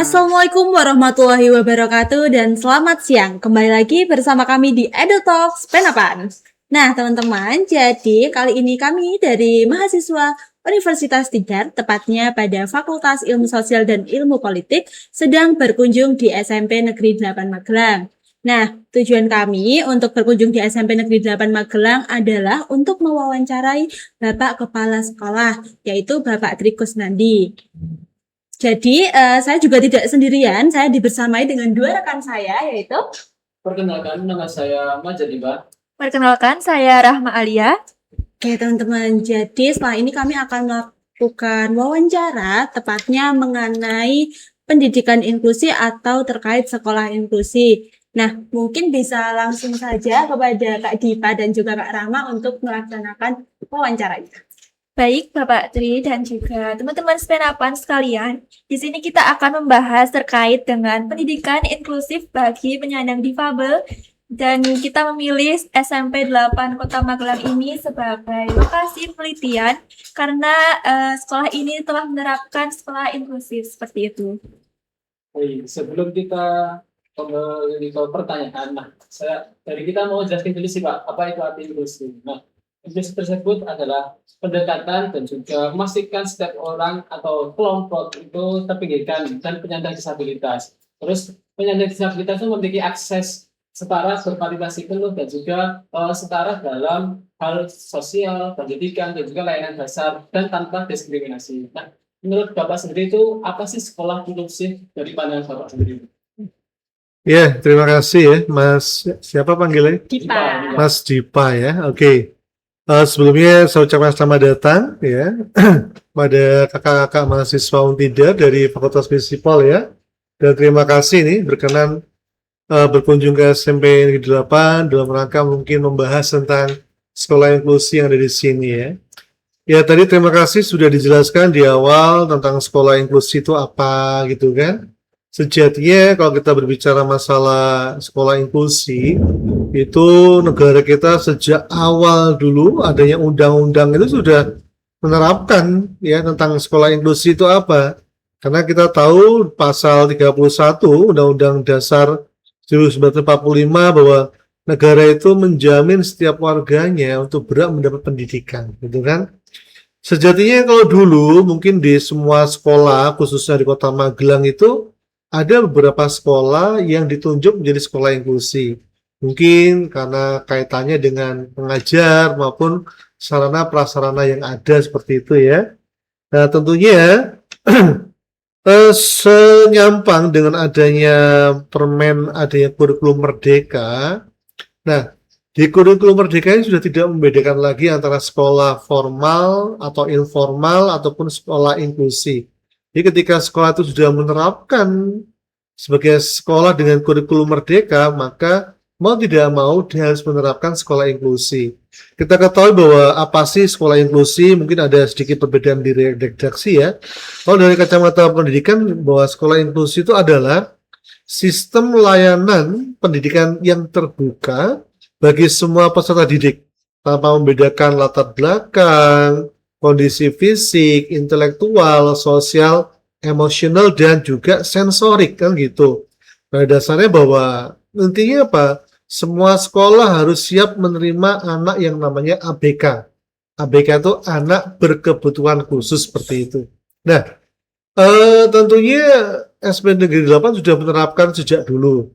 Assalamualaikum warahmatullahi wabarakatuh dan selamat siang. Kembali lagi bersama kami di EduTalks Penapan. Nah, teman-teman, jadi kali ini kami dari mahasiswa Universitas Tidar, tepatnya pada Fakultas Ilmu Sosial dan Ilmu Politik, sedang berkunjung di SMP Negeri 8 Magelang. Nah, tujuan kami untuk berkunjung di SMP Negeri 8 Magelang adalah untuk mewawancarai Bapak Kepala Sekolah, yaitu Bapak Tri Kusnandi. Jadi, saya juga tidak sendirian, saya dibersamai dengan dua rekan saya, yaitu Perkenalkan, nama saya Majadiba. Perkenalkan, saya Rahma Alia. Oke, teman-teman. Jadi, setelah ini kami akan melakukan wawancara, tepatnya mengenai pendidikan inklusi atau terkait sekolah inklusi. Nah, mungkin bisa langsung saja kepada Kak Dipa dan juga Kak Rahma untuk melaksanakan wawancara itu. Baik, Bapak Tri dan juga teman-teman Spenapan sekalian, di sini kita akan membahas terkait dengan pendidikan inklusif bagi penyandang difabel dan kita memilih SMP 8 Kota Magelang ini sebagai lokasi penelitian karena sekolah ini telah menerapkan sekolah inklusif seperti itu. Baik, sebelum kita kembali ke pertanyaan, kita mau jelasin dulu sih Pak, apa itu arti inklusi. Nah, inklusi tersebut adalah pendekatan dan juga memastikan setiap orang atau kelompok itu terpinggirkan dan penyandang disabilitas. Terus penyandang disabilitas itu memiliki akses setara berpartisipasi penuh dan juga setara dalam hal sosial, pendidikan dan juga layanan dasar dan tanpa diskriminasi. Nah, menurut Bapak sendiri itu apa sih sekolah inklusif dari pandangan Bapak sendiri? Ya, terima kasih ya, Mas. Siapa panggilannya? Dipa. Mas Dipa ya. Oke. Sebelumnya saya ucapkan selamat datang ya pada kakak-kakak mahasiswa Untidar dari Fakultas Fisipol ya. Dan terima kasih nih berkenan berkunjung ke SMP Negeri 8 dalam rangka mungkin membahas tentang sekolah inklusi yang ada di sini ya. Ya, tadi terima kasih sudah dijelaskan di awal tentang sekolah inklusi itu apa gitu kan. Sejatinya kalau kita berbicara masalah sekolah inklusi, itu negara kita sejak awal dulu adanya undang-undang itu sudah menerapkan ya tentang sekolah inklusi itu apa. Karena kita tahu pasal 31 Undang-Undang Dasar 1945 bahwa negara itu menjamin setiap warganya untuk berhak mendapat pendidikan, gitu kan. Sejatinya kalau dulu mungkin di semua sekolah, khususnya di Kota Magelang itu, ada beberapa sekolah yang ditunjuk menjadi sekolah inklusi. Mungkin karena kaitannya dengan pengajar maupun sarana prasarana yang ada seperti itu ya. Nah tentunya senyampang dengan adanya adanya kurikulum merdeka. Nah di kurikulum merdeka ini sudah tidak membedakan lagi antara sekolah formal atau informal ataupun sekolah inklusi. Jadi ketika sekolah itu sudah menerapkan sebagai sekolah dengan kurikulum merdeka, maka mau tidak mau dia harus menerapkan sekolah inklusi. Kita ketahui bahwa apa sih sekolah inklusi, mungkin ada sedikit perbedaan di redaksi ya. Kalau dari kacamata pendidikan, bahwa sekolah inklusi itu adalah sistem layanan pendidikan yang terbuka bagi semua peserta didik, tanpa membedakan latar belakang, kondisi fisik, intelektual, sosial, emosional, dan juga sensorik kan gitu. Pada dasarnya bahwa intinya apa? Semua sekolah harus siap menerima anak yang namanya ABK. ABK itu anak berkebutuhan khusus seperti itu. Nah, tentunya SMP Negeri 8 sudah menerapkan sejak dulu.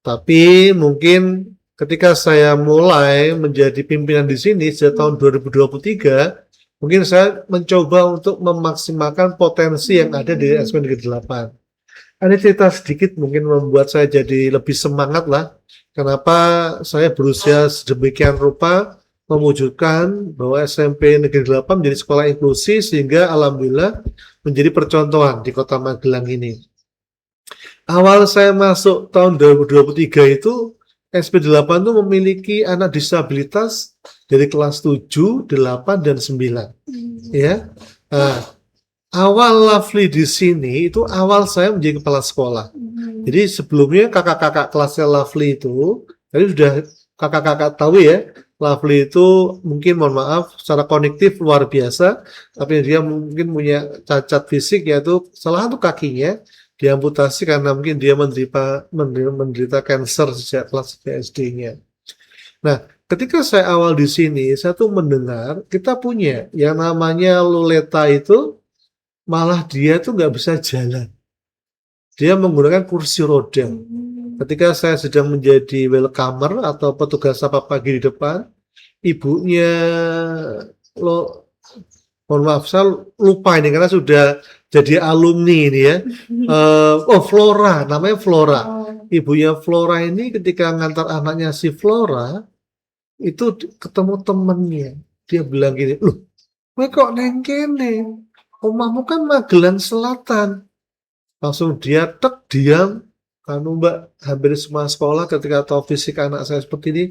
Tapi mungkin ketika saya mulai menjadi pimpinan di sini sejak tahun 2023, mungkin saya mencoba untuk memaksimalkan potensi yang ada di SMP Negeri 8. Ada cerita sedikit mungkin membuat saya jadi lebih semangat lah. Kenapa saya berusaha sedemikian rupa mewujudkan bahwa SMP Negeri 8 menjadi sekolah inklusi sehingga alhamdulillah menjadi percontohan di Kota Magelang ini. Awal saya masuk tahun 2023 itu SMP 8 itu memiliki anak disabilitas dari kelas 7, 8, dan 9. Ya. Nah, awal Lovely di sini itu awal saya menjadi kepala sekolah. Jadi sebelumnya kakak-kakak kelasnya Lovely itu, tadi sudah kakak-kakak tahu ya, Lovely itu mungkin mohon maaf secara kognitif luar biasa, tapi dia mungkin punya cacat fisik yaitu salah satu kakinya diamputasi karena mungkin dia menderita kanker sejak kelas SD-nya. Nah, ketika saya awal di sini, saya tuh mendengar kita punya yang namanya Loleta itu malah dia tuh nggak bisa jalan. Dia menggunakan kursi roda. Ketika saya sedang menjadi welcomer atau petugas sapa pagi di depan, ibunya mohon maaf saya lupa ini karena sudah jadi alumni ini ya. Flora, namanya Flora. Ibunya Flora ini ketika ngantar anaknya si Flora itu ketemu temennya. Dia bilang gini, loh, gue kok neng kene? Omahmu kan Magelang Selatan. Langsung dia diam. Kanu Mbak, hampir semua sekolah ketika tahu fisik anak saya seperti ini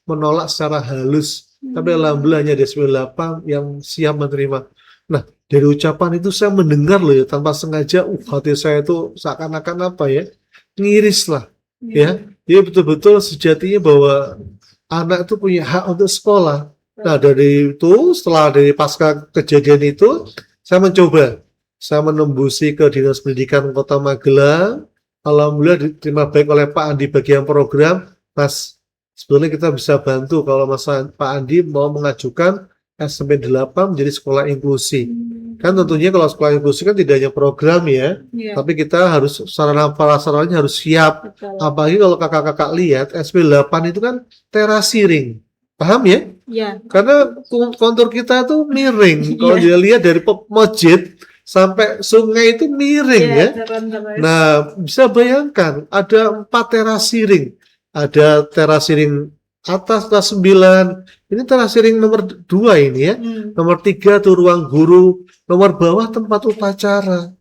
menolak secara halus. Tapi alhamdulillahnya ada 98 yang siap menerima. Nah, dari ucapan itu saya mendengar loh ya, tanpa sengaja hati saya itu seakan-akan apa ya, ngiris lah. Ya, dia betul-betul sejatinya bahwa anak itu punya hak untuk sekolah. Nah, dari itu, setelah dari pasca kejadian itu, saya menembusi ke Dinas Pendidikan Kota Magelang. Alhamdulillah diterima baik oleh Pak Andi bagian program. Mas, sebetulnya kita bisa bantu kalau Pak Andi mau mengajukan SMP 8 menjadi sekolah inklusi. Kan tentunya kalau sekolah inklusi kan tidak hanya program ya, tapi kita harus sarana prasarananya harus siap. Apalagi kalau kakak-kakak lihat SMP 8 itu kan terasiring. Paham ya? Iya. Karena kontur kita itu miring. Kalau dia lihat dari masjid sampai sungai itu miring ya. Nah, bisa bayangkan ada 4 terasiring. Ada terasiring atas kelas 9. Ini terasiring nomor 2 ini ya. Nomor 3 tuh ruang guru. Nomor bawah tempat upacara.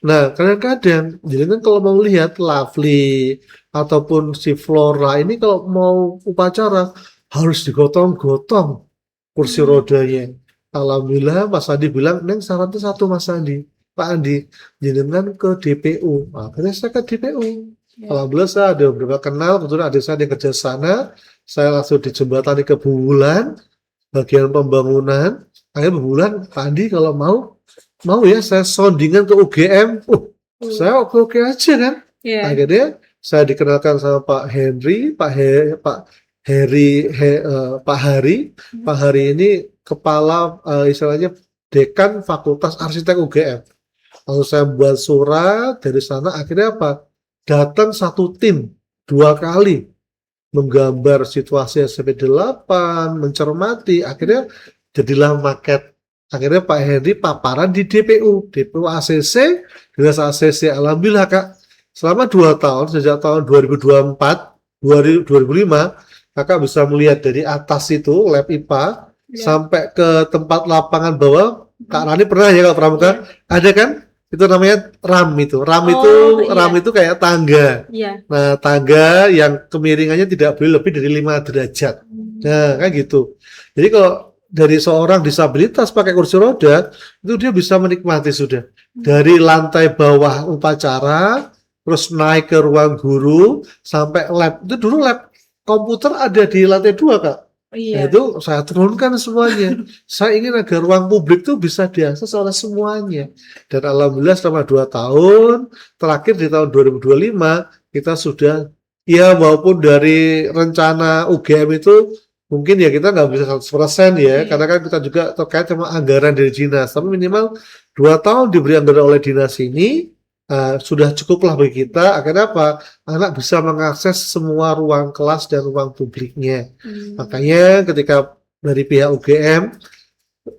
Nah, kadang-kadang jadi kan kalau mau lihat Lovely ataupun si Flora ini kalau mau upacara harus digotong-gotong kursi rodanya. Alhamdulillah Mas Andi bilang, Neng syaratnya satu Mas Andi, Pak Andi, jenengan ke DPU. Akhirnya saya ke DPU. Alhamdulillah saya ada beberapa kenal, kebetulan adik saya yang kerja sana, saya langsung dijembatani ke Bulan, bagian pembangunan. Akhirnya Bulan, Pak Andi kalau mau ya saya soundingan ke UGM. Saya oke aja kan. Akhirnya saya dikenalkan sama Pak Henry, Pak Hari ini kepala istilahnya dekan Fakultas Arsitek UGM. Lalu saya buat surat dari sana, akhirnya apa? Datang satu tim 2 kali menggambar situasi SMP 8, mencermati, akhirnya jadilah maket. Akhirnya Pak Henry paparan di DPU ACC, Dinas ACC. Alhamdulillah Kak, selama 2 tahun, sejak tahun 2024, 2005, Kakak bisa melihat dari atas itu lab IPA sampai ke tempat lapangan bawah. Kak Rani pernah ya kalau pramuka? Ada kan? Itu namanya RAM itu. RAM itu kayak tangga. Nah, tangga yang kemiringannya tidak boleh lebih dari 5 derajat. Nah, kayak gitu. Jadi kalau dari seorang disabilitas pakai kursi roda, itu dia bisa menikmati sudah. Dari lantai bawah upacara, terus naik ke ruang guru, sampai lab. Itu dulu lab komputer ada di lantai 2 Kak. Nah, itu saya turunkan semuanya. Saya ingin agar ruang publik itu bisa diakses oleh semuanya. Dan alhamdulillah selama 2 tahun, terakhir di tahun 2025, kita sudah, ya walaupun dari rencana UGM itu, mungkin ya kita nggak bisa 100% ya, karena kan kita juga terkait sama anggaran dari dinas. Tapi minimal 2 tahun diberi anggaran oleh dinas ini, sudah cukuplah bagi kita. Akhirnya apa? Anak bisa mengakses semua ruang kelas dan ruang publiknya. Makanya ketika dari pihak UGM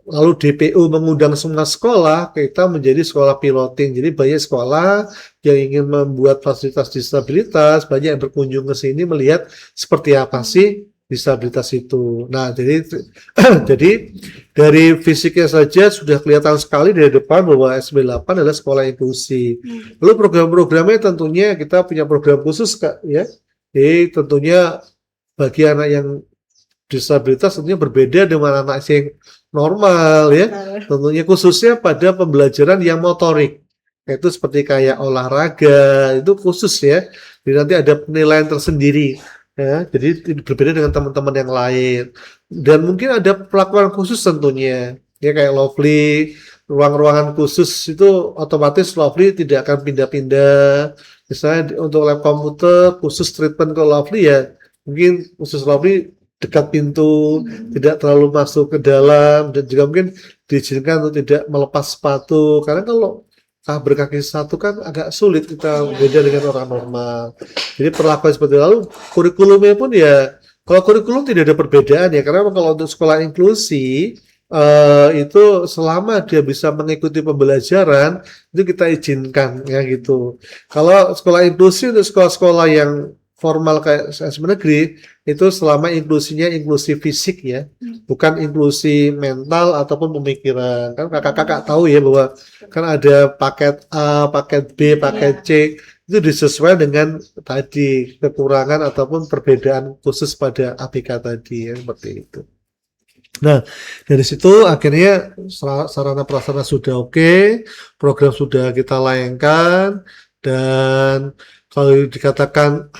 lalu DPU mengundang semua sekolah, kita menjadi sekolah piloting. Jadi banyak sekolah yang ingin membuat fasilitas disabilitas, banyak yang berkunjung ke sini melihat seperti apa sih disabilitas itu. Nah, jadi dari fisiknya saja sudah kelihatan sekali dari depan bahwa SMP 8 adalah sekolah inklusi. Lalu program-programnya tentunya kita punya program khusus Kak ya. Jadi tentunya bagi anak yang disabilitas tentunya berbeda dengan anak yang normal ya. Tentunya khususnya pada pembelajaran yang motorik. Itu seperti kayak olahraga, itu khusus ya. Jadi nanti ada penilaian tersendiri. Ya, jadi berbeda dengan teman-teman yang lain dan mungkin ada perlakuan khusus tentunya ya kayak Lovely ruang-ruangan khusus itu otomatis Lovely tidak akan pindah-pindah. Misalnya untuk lab komputer khusus treatment ke Lovely ya, mungkin khusus Lovely dekat pintu, tidak terlalu masuk ke dalam, dan juga mungkin diizinkan untuk tidak melepas sepatu. Karena kalau berkaki satu kan agak sulit, kita beda dengan orang normal. Jadi perlakuan seperti itu. Lalu kurikulumnya pun ya, kalau kurikulum tidak ada perbedaan ya, karena kalau untuk sekolah inklusi itu selama dia bisa mengikuti pembelajaran itu kita izinkan ya gitu. Kalau sekolah inklusi untuk sekolah-sekolah yang formal kayak SMA negeri itu selama inklusinya inklusi fisik ya, bukan inklusi mental ataupun pemikiran. Kan kakak-kakak tahu ya bahwa kan ada paket A, paket B, paket C, itu disesuaikan dengan tadi kekurangan ataupun perbedaan khusus pada ABK tadi ya, seperti itu. Nah, dari situ akhirnya sarana prasarana sudah oke, program sudah kita layangkan, dan kalau dikatakan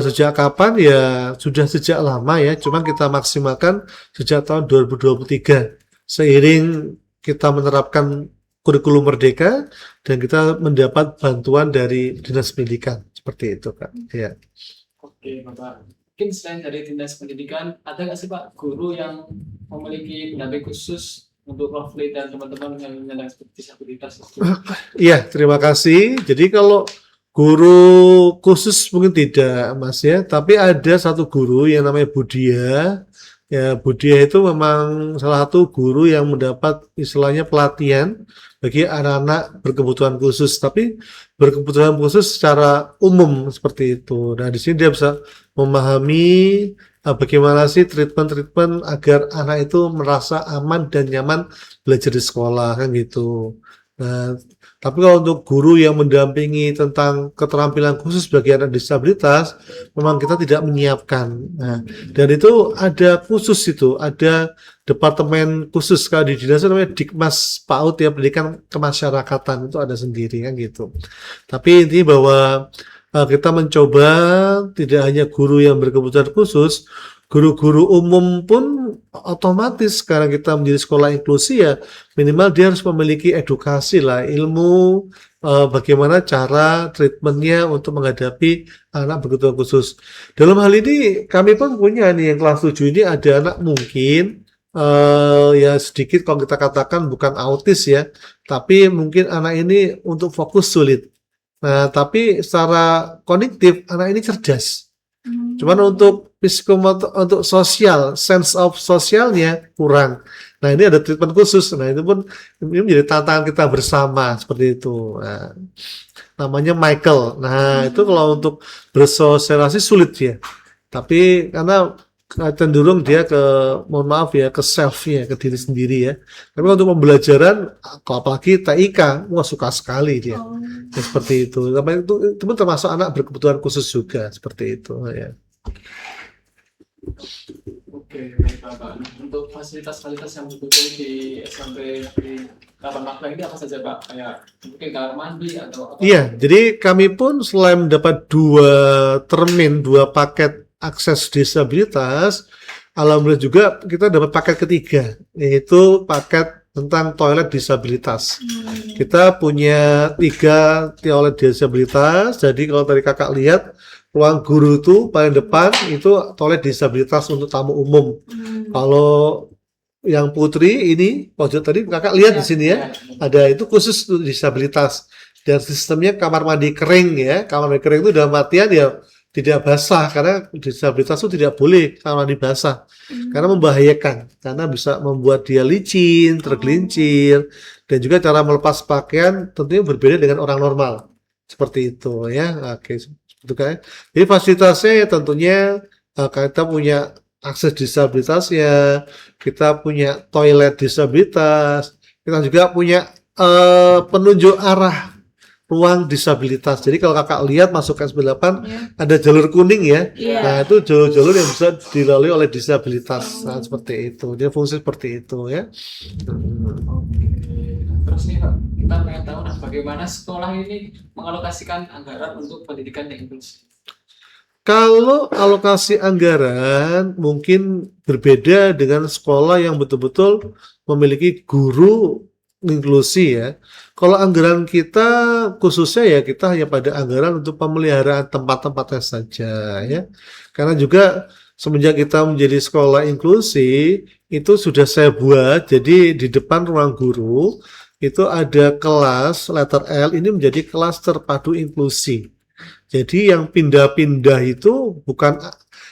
sejak kapan ya sudah sejak lama ya, cuman kita maksimalkan sejak tahun 2023 seiring kita menerapkan kurikulum merdeka dan kita mendapat bantuan dari Dinas Pendidikan seperti itu Kak. Ya. Oke Bapak, mungkin selain dari Dinas Pendidikan ada nggak sih Pak guru yang memiliki pendamping khusus untuk Lovely dan teman-teman yang menyandang disabilitas? Iya, terima kasih. Jadi kalau guru khusus mungkin tidak Mas ya, tapi ada satu guru yang namanya Budia. Ya, Budia itu memang salah satu guru yang mendapat istilahnya pelatihan bagi anak-anak berkebutuhan khusus, tapi berkebutuhan khusus secara umum seperti itu. Nah, di sini dia bisa memahami bagaimana sih treatment-treatment agar anak itu merasa aman dan nyaman belajar di sekolah kan gitu. Nah, tapi kalau untuk guru yang mendampingi tentang keterampilan khusus bagi anak disabilitas, memang kita tidak menyiapkan. Nah, dan itu ada khusus itu, ada departemen khusus kalau di dinas namanya Dikmas PAUD ya, pendidikan kemasyarakatan itu ada sendiri kan gitu. Tapi intinya bahwa kita mencoba tidak hanya guru yang berkebutuhan khusus, guru-guru umum pun otomatis sekarang kita menjadi sekolah inklusi ya minimal dia harus memiliki edukasi lah, ilmu bagaimana cara treatmentnya untuk menghadapi anak berkebutuhan khusus. Dalam hal ini kami pun punya nih yang kelas 7 ini ada anak mungkin ya sedikit kalau kita katakan bukan autis ya, tapi mungkin anak ini untuk fokus sulit. Nah, tapi secara kognitif anak ini cerdas. Cuman untuk psikomotor, untuk sosial, sense of sosialnya kurang. Nah, ini ada treatment khusus. Nah, itu pun ini menjadi tantangan kita bersama seperti itu. Nah, namanya Michael. Nah, itu kalau untuk bersosialisasi sulit ya. Tapi karena cenderung dia ke, mohon maaf ya, ke self ya, ke diri sendiri ya. Tapi untuk pembelajaran, apalagi TIK, wah suka sekali dia. Ya, seperti itu. Tapi itu pun termasuk anak berkebutuhan khusus juga seperti itu ya. Oke, baik Bapak. Untuk fasilitas-fasilitas yang betul di SMP di Taman Makna ini apa saja Pak? Kayak mungkin kamar mandi atau apa? Iya, jadi kami pun selain mendapat 2 paket akses disabilitas, alhamdulillah juga kita dapat paket ketiga, yaitu paket tentang toilet disabilitas. Kita punya 3 toilet disabilitas, jadi kalau tadi kakak lihat, ruang guru itu paling depan itu toilet disabilitas untuk tamu umum. Kalau yang putri ini, pojok tadi kakak lihat di sini ya, ada itu khusus untuk disabilitas. Dan sistemnya kamar mandi kering ya, kamar mandi kering itu dalam artian ya tidak basah, karena disabilitas itu tidak boleh kamar mandi basah karena membahayakan, karena bisa membuat dia licin, tergelincir, dan juga cara melepas pakaian tentunya berbeda dengan orang normal seperti itu ya. Oke, itu kan. Jadi fasilitasnya tentunya kita punya akses disabilitas ya, kita punya toilet disabilitas, kita juga punya penunjuk arah ruang disabilitas. Jadi kalau kakak lihat masuk ke S8 ada jalur kuning ya. Nah, itu jalur-jalur yang bisa dilalui oleh disabilitas. Nah, seperti itu. Dia fungsi seperti itu ya. Terus nih Pak, kita pengen tahu bagaimana sekolah ini mengalokasikan anggaran untuk pendidikan yang inklusif. Kalau alokasi anggaran mungkin berbeda dengan sekolah yang betul-betul memiliki guru inklusi ya. Kalau anggaran kita khususnya ya kita hanya pada anggaran untuk pemeliharaan tempat-tempatnya saja ya. Karena juga semenjak kita menjadi sekolah inklusi itu sudah saya buat, jadi di depan ruang guru itu ada kelas letter L, ini menjadi kelas terpadu inklusi. Jadi yang pindah-pindah itu bukan,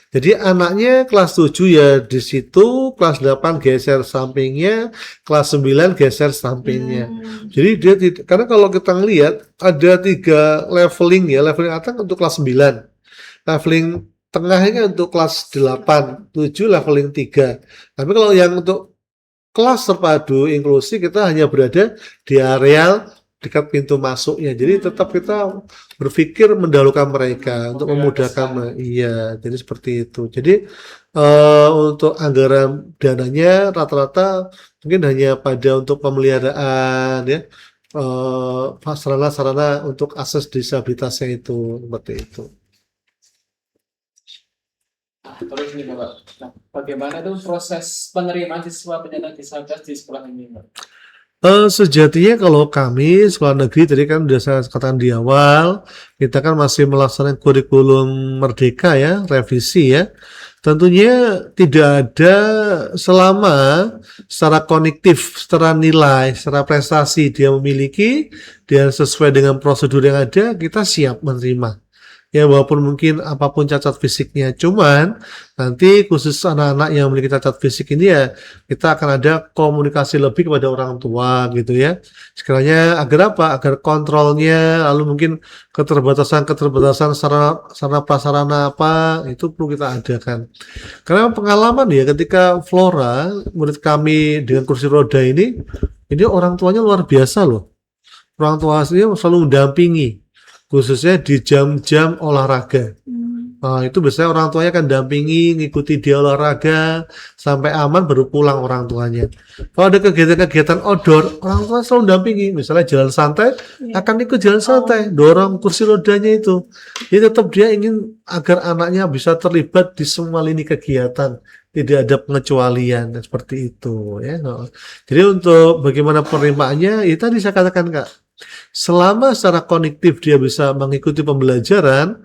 jadi anaknya kelas 7 ya di situ, kelas 8 geser sampingnya, kelas 9 geser sampingnya. Jadi dia karena kalau kita ngelihat ada 3 leveling ya, leveling atas untuk kelas 9, leveling tengahnya untuk kelas 8, 7 leveling 3. Tapi kalau yang untuk kelas terpadu inklusi kita hanya berada di areal dekat pintu masuknya. Jadi tetap kita berpikir mendahulukan mereka untuk memudahkan. Iya, jadi seperti itu. Jadi untuk anggaran dananya rata-rata mungkin hanya pada untuk pemeliharaan ya, sarana-sarana untuk akses disabilitasnya itu seperti itu. Terus nih Bapak, nah, bagaimana tuh proses penerimaan siswa penyandang disabilitas di sekolah ini, Pak? Sejatinya kalau kami sekolah negeri tadi kan sudah saya katakan di awal, kita kan masih melaksanakan kurikulum merdeka ya, revisi ya. Tentunya tidak ada selama secara kognitif, secara nilai, secara prestasi dia memiliki, dia sesuai dengan prosedur yang ada, kita siap menerima. Ya walaupun mungkin apapun cacat fisiknya, cuman nanti khusus anak-anak yang memiliki cacat fisik ini ya kita akan ada komunikasi lebih kepada orang tua gitu ya. Sekiranya agar apa? Agar kontrolnya, lalu mungkin keterbatasan sarana prasarana apa itu perlu kita adakan. Karena pengalaman ya ketika Flora murid kami dengan kursi roda ini orang tuanya luar biasa loh. Orang tua aslinya selalu mendampingi, khususnya di jam-jam olahraga. Nah, itu biasanya orang tuanya akan dampingi, ngikuti dia olahraga, sampai aman baru pulang orang tuanya. Kalau ada kegiatan-kegiatan outdoor, orang tua selalu dampingi. Misalnya jalan santai, akan ikut jalan santai, dorong kursi rodanya itu. Jadi tetap dia ingin agar anaknya bisa terlibat di semua lini kegiatan. Tidak ada pengecualian, seperti itu. Ya. Jadi untuk bagaimana penerimaannya, itu tadi saya katakan Kak, selama secara kognitif dia bisa mengikuti pembelajaran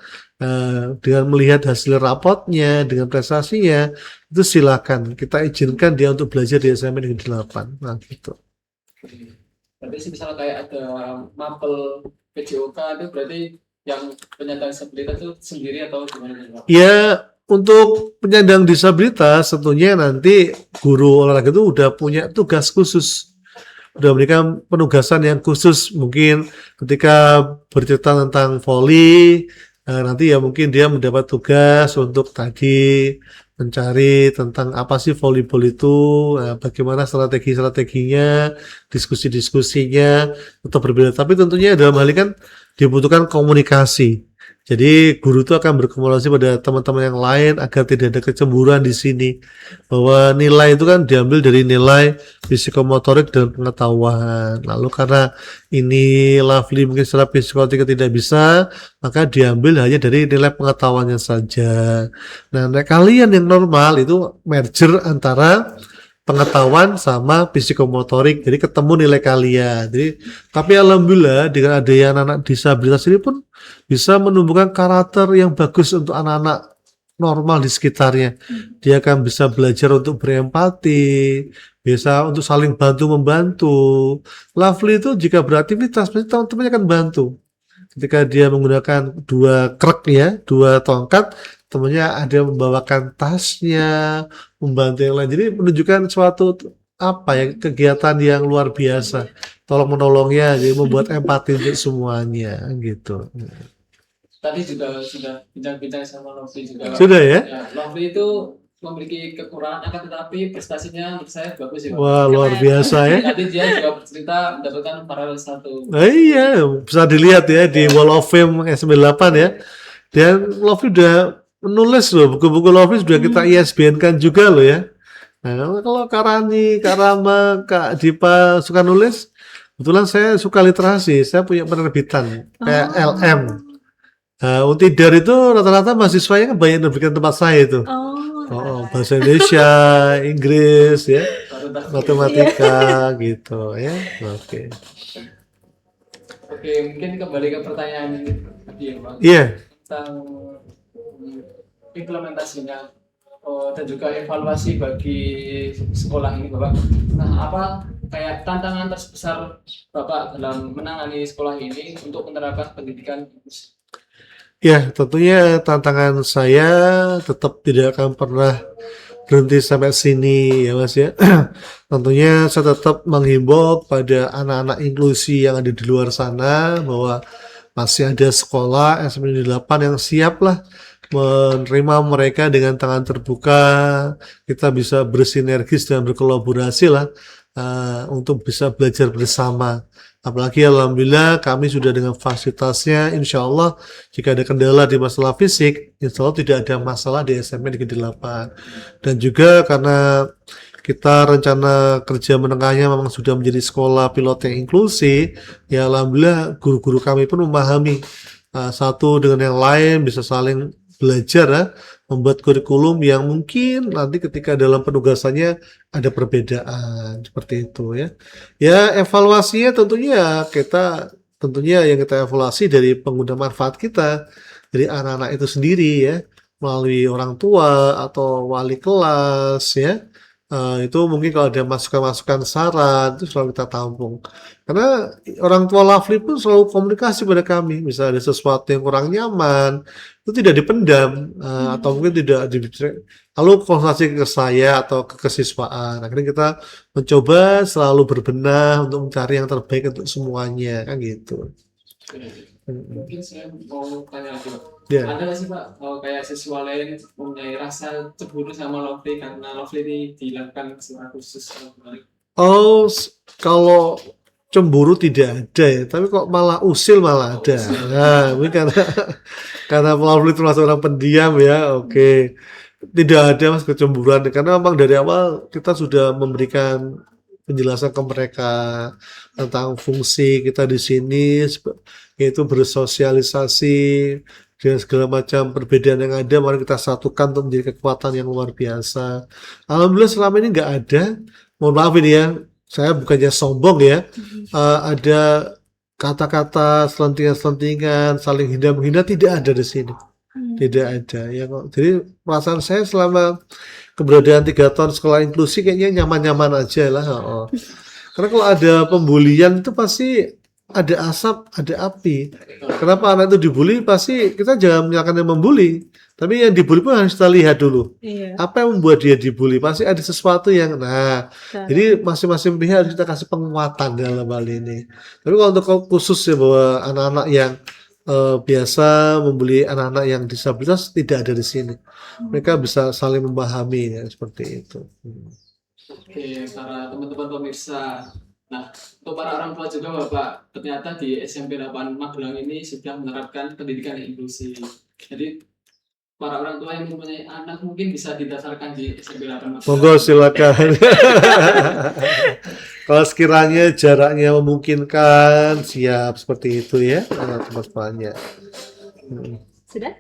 dengan melihat hasil rapotnya, dengan prestasinya, itu silakan kita izinkan dia untuk belajar di SMA Negeri 8. Nah, gitu. Berarti misalnya kayak ada mapel PJOK itu berarti yang penyandang disabilitas itu sendiri atau gimana? Ya, untuk penyandang disabilitas tentunya nanti guru olahraga itu udah punya tugas khusus. Udah memberikan penugasan yang khusus, mungkin ketika bercerita tentang voli, nanti ya mungkin dia mendapat tugas untuk tadi mencari tentang apa sih volleyball itu, bagaimana strategi-strateginya, diskusi-diskusinya, tetap berbeda. Tapi tentunya dalam hal ini kan dibutuhkan komunikasi. Jadi guru itu akan berkomunikasi pada teman-teman yang lain agar tidak ada kecemburuan di sini. Bahwa nilai itu kan diambil dari nilai psikomotorik dan pengetahuan. Lalu karena ini Lovely mungkin secara psikomotorik tidak bisa, maka diambil hanya dari nilai pengetahuannya saja. Nah, kalian yang normal itu merger antara pengetahuan sama psikomotorik, jadi ketemu nilai kalian. Jadi, tapi alhamdulillah dengan adanya anak-anak disabilitas ini pun bisa menumbuhkan karakter yang bagus untuk anak-anak normal di sekitarnya. Dia akan bisa belajar untuk berempati, bisa untuk saling bantu-membantu. Lovely itu jika beraktivitas, pasti teman-temannya akan bantu. Ketika dia menggunakan 2 krek ya, 2 tongkat, temannya ada yang membawakan tasnya, membantu yang lain. Jadi menunjukkan suatu kegiatan yang luar biasa. Tolong menolongnya, jadi membuat empati untuk semuanya gitu. Tadi juga sudah bincang-bincang sama Lovely juga. Sudah ya? Lovely itu memiliki kekurangan akan tetapi prestasinya menurut saya bagus ya. Wah, luar biasa ya. Tadi dia juga bercerita mendapatkan paralel 1. Iya, bisa dilihat ya di Wall of Fame S98 ya. Dan Lovely udah menulis loh, buku-buku Lovely sudah kita ISBN-kan juga loh ya. Nah, kalau Kak Rani, Kak Rama, Kak Dipa suka nulis, kebetulan saya suka literasi, saya punya penerbitan kayak LM. Untidar itu rata-rata mahasiswanya kan banyak yang memberikan tempat saya itu. Bahasa Indonesia, Inggris ya, matematika gitu ya. Oke. Oke, mungkin kembali ke pertanyaan tadi ya, Pak. Iya. Tentang implementasinya dan juga evaluasi bagi sekolah ini, Bapak. Nah, apa kayak tantangan terbesar Bapak dalam menangani sekolah ini untuk menerapkan pendidikan inklusif? Ya, tentunya tantangan saya tetap tidak akan pernah berhenti sampai sini ya Mas ya. Tentunya saya tetap menghimbau pada anak-anak inklusi yang ada di luar sana bahwa masih ada sekolah SMP 8 yang siap lah menerima mereka dengan tangan terbuka. Kita bisa bersinergis dan berkolaborasi lah untuk bisa belajar bersama. Apalagi alhamdulillah kami sudah dengan fasilitasnya, insya Allah jika ada kendala di masalah fisik, insya Allah tidak ada masalah di SMP Negeri 8. Dan juga karena kita rencana kerja menengahnya memang sudah menjadi sekolah pilot yang inklusi, ya alhamdulillah guru-guru kami pun memahami satu dengan yang lain, bisa saling belajar ya, membuat kurikulum yang mungkin nanti ketika dalam penugasannya ada perbedaan seperti itu ya. Ya evaluasinya tentunya yang kita evaluasi dari pengguna manfaat kita, dari anak-anak itu sendiri ya, melalui orang tua atau wali kelas ya. Itu mungkin kalau ada masukan-masukan saran itu selalu kita tampung. Karena orang tua Lovely pun selalu komunikasi pada kami, misalnya ada sesuatu yang kurang nyaman, itu tidak dipendam atau mungkin tidak lalu konsultasi ke saya atau ke kesiswaan. Akhirnya kita mencoba selalu berbenah untuk mencari yang terbaik untuk semuanya kan gitu. Mungkin saya mau tanya lagi, Pak. Ya. Ada nggak sih Pak kayak siswa lain mempunyai rasa cemburu sama Lovely karena Lovely ini dilakukan secara khusus? Kalau cemburu tidak ada ya, tapi kok malah usil malah ada. Nah, mungkin karena Lovely termasuk orang pendiam ya, oke. Tidak ada mas kecemburuan karena memang dari awal kita sudah memberikan penjelasan ke mereka tentang fungsi kita di sini, yaitu bersosialisasi dengan segala macam perbedaan yang ada, mari kita satukan untuk menjadi kekuatan yang luar biasa. Alhamdulillah selama ini nggak ada, mohon maaf ini ya, saya bukannya sombong ya, ada kata-kata selentingan-selentingan, saling hina-menghina, tidak ada di sini. Tidak ada ya kok. Jadi perasaan saya selama keberadaan 3 tahun sekolah inklusi kayaknya nyaman-nyaman aja lah. Karena kalau ada pembulian itu pasti ada asap, ada api. Kenapa anak itu dibully? Pasti kita jangan menyalahkan yang membuli, tapi yang dibully pun harus kita lihat dulu. Apa yang membuat dia dibully? Pasti ada sesuatu yang, jadi masing-masing pihak harus kita kasih penguatan dalam hal ini. Tapi kalau untuk khusus ya bahwa anak-anak yang biasa membuli anak-anak yang disabilitas tidak ada di sini. Mereka bisa saling memahami ya seperti itu. Oke, para teman-teman pemirsa. Nah, untuk para orang tua juga Bapak, ternyata di SMP 8 Magelang ini sudah menerapkan pendidikan inklusi. Jadi para orang tua yang mempunyai anak mungkin bisa didasarkan di SMP 8 Magelang. Monggo silakan. Kalau sekiranya jaraknya memungkinkan, siap seperti itu ya, tempat-tempatnya. Sudah?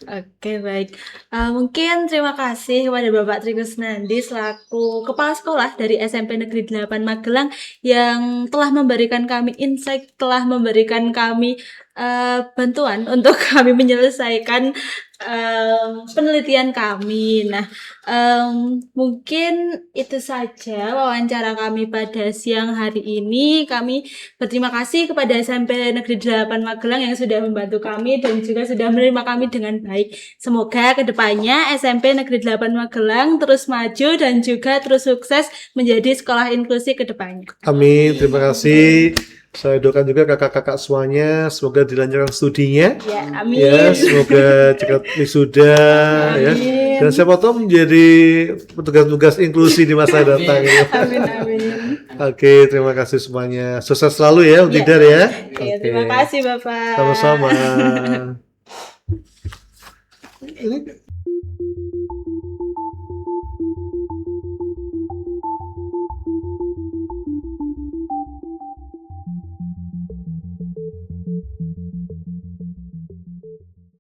Oke, baik. Mungkin terima kasih kepada Bapak Tri Kusnandi selaku Kepala Sekolah dari SMP Negeri 8 Magelang yang telah memberikan kami insight, telah memberikan kami bantuan untuk kami menyelesaikan penelitian kami. Nah, mungkin itu saja wawancara kami pada siang hari ini. Kami berterima kasih kepada SMP Negeri 8 Magelang yang sudah membantu kami dan juga sudah menerima kami dengan baik. Semoga kedepannya SMP Negeri 8 Magelang terus maju dan juga terus sukses menjadi sekolah inklusi kedepannya. Amin, terima kasih. Saya doakan juga kakak-kakak semuanya semoga dilanjutkan studinya. Ya, amin. Ya, semoga cepat wisuda ya. Dan siapa tahu menjadi petugas-petugas inklusi di masa datang ya. Amin, amin. Oke, terima kasih semuanya. Sukses selalu ya, Untidar ya. Oke, terima kasih Bapak. Sama-sama. Ini